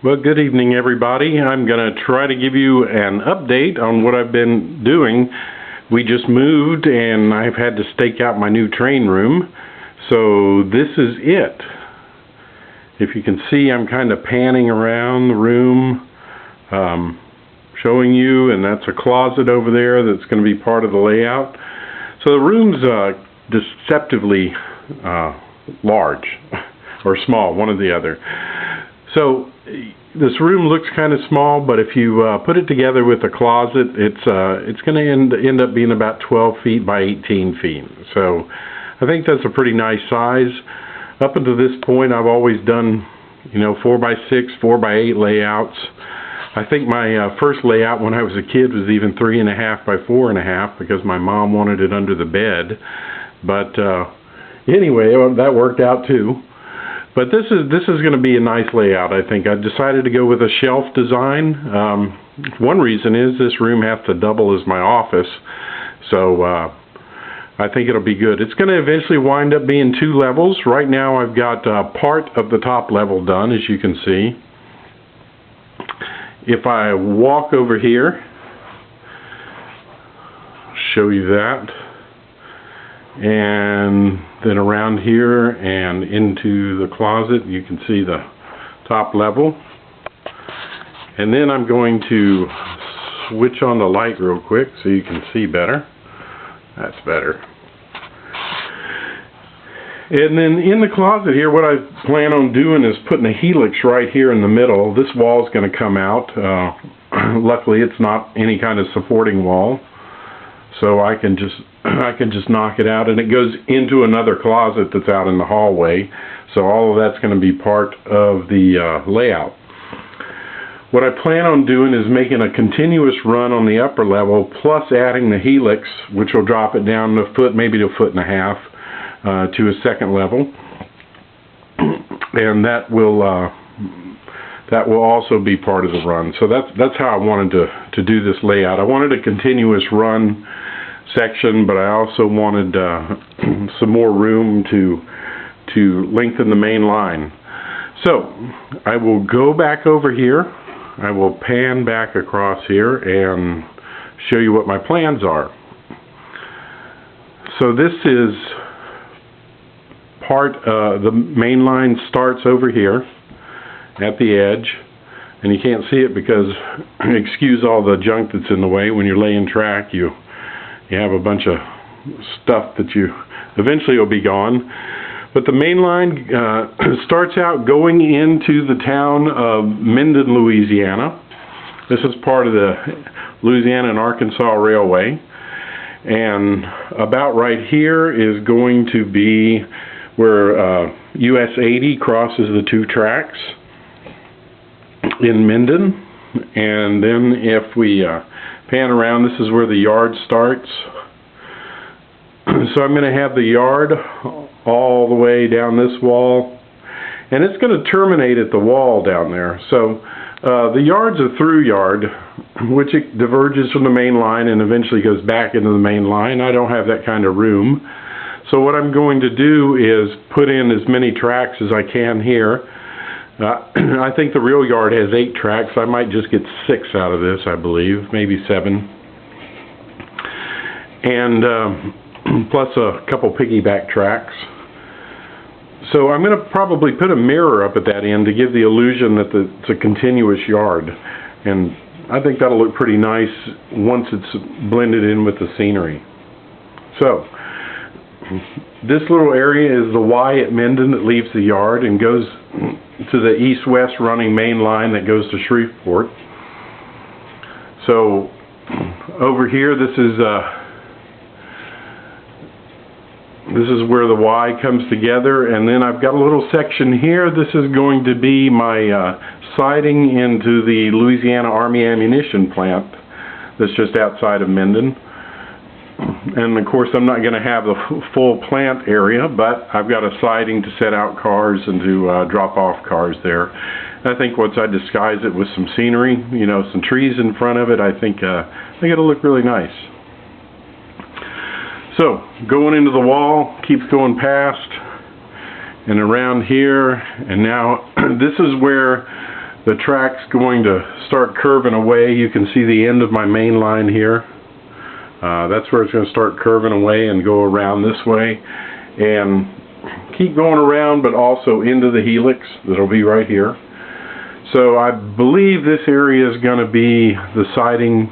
Well, good evening, everybody. I'm going to try to give you an update on what I've been doing. We just moved, and I've had to stake out my new train room. So this is it. If you can see, I'm kind of panning around the room, showing you, and that's a closet over there that's going to be part of the layout. So the room's deceptively large, or small, one or the other. So this room looks kind of small, but if you put it together with a closet, it's going to end up being about 12 feet by 18 feet. So I think that's a pretty nice size. Up until this point, I've always done, 4x6, 4x8 layouts. I think my first layout when I was a kid was even 3.5 by 4.5 because my mom wanted it under the bed. But anyway, that worked out too. But this is going to be a nice layout, I think. I decided to go with a shelf design. One reason is this room has to double as my office, so I think it'll be good. It's going to eventually wind up being 2 levels. Right now I've got part of the top level done, as you can see. If I walk over here, I'll show you that. And then around here and into the closet, you can see the top level. And then I'm going to switch on the light real quick so you can see better. That's better. And then in the closet here, what I plan on doing is putting a helix right here in the middle. This wall is going to come out. Luckily, it's not any kind of supporting wall, so I can just knock it out, and it goes into another closet that's out in the hallway. So all of that's going to be part of the layout. What I plan on doing is making a continuous run on the upper level, plus adding the helix, which will drop it down a foot, maybe to 1.5 feet, to a second level, and that will also be part of the run. So that's how I wanted to do this layout. I wanted a continuous run section, but I also wanted some more room to lengthen the main line. So I will go back over here. I will pan back across here and show you what my plans are. So this is the main line starts over here at the edge, and you can't see it because, excuse all the junk that's in the way. When you're laying track, you have a bunch of stuff that eventually will be gone. But the main line starts out going into the town of Minden, Louisiana. This is part of the Louisiana and Arkansas Railway. And about right here is going to be where US 80 crosses the 2 tracks in Minden. And then if we pan around, this is where the yard starts. So I'm going to have the yard all the way down this wall, and it's going to terminate at the wall down there. So the yard's a through yard, which it diverges from the main line and eventually goes back into the main line. I don't have that kind of room. So what I'm going to do is put in as many tracks as I can here. I think the real yard has 8 tracks. I might just get 6 out of this, I believe, maybe 7. And plus a couple piggyback tracks. So I'm going to probably put a mirror up at that end to give the illusion that it's a continuous yard. And I think that'll look pretty nice once it's blended in with the scenery. So this little area is the Y at Minden that leaves the yard and goes to the east-west running main line that goes to Shreveport. So over here, this is where the Y comes together, and then I've got a little section here. This is going to be my siding into the Louisiana Army Ammunition Plant that's just outside of Minden. And of course I'm not going to have the full plant area, but I've got a siding to set out cars and to drop off cars there. I think once I disguise it with some scenery, some trees in front of it, I think it'll look really nice. So going into the wall, keeps going past and around here, and now this is where the track's going to start curving away. You can see the end of my main line here. That's where it's going to start curving away and go around this way and keep going around, but also into the helix that'll be right here. So I believe this area is going to be the siding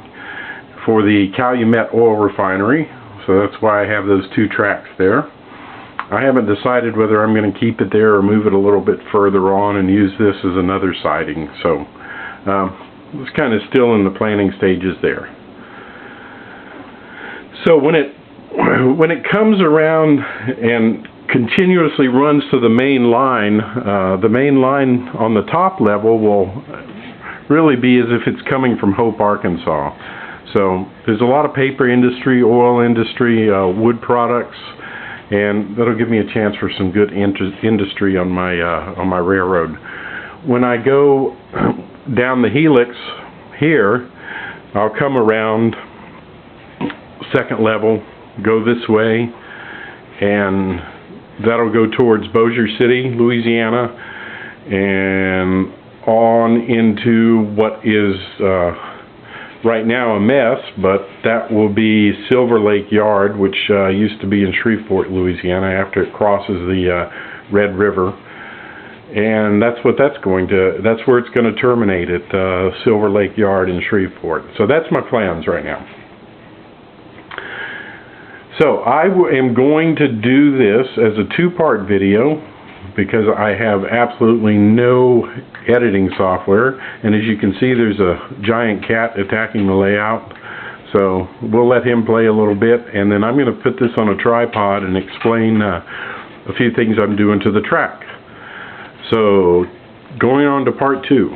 for the Calumet oil refinery. So that's why I have those two tracks there. I haven't decided whether I'm going to keep it there or move it a little bit further on and use this as another siding. So it's kind of still in the planning stages there. So when it comes around and continuously runs to the main line on the top level will really be as if it's coming from Hope, Arkansas. So there's a lot of paper industry, oil industry, wood products, and that'll give me a chance for some good industry on my railroad. When I go down the helix here, I'll come around second level, go this way, and that'll go towards Bossier City, Louisiana, and on into what is right now a mess, but that will be Silver Lake Yard, which used to be in Shreveport, Louisiana, after it crosses the Red River. And that's where it's going to terminate at Silver Lake Yard in Shreveport. So that's my plans right now. So I am going to do this as a two-part video because I have absolutely no editing software, and as you can see there's a giant cat attacking the layout, so we'll let him play a little bit, and then I'm going to put this on a tripod and explain a few things I'm doing to the track. So going on to part two.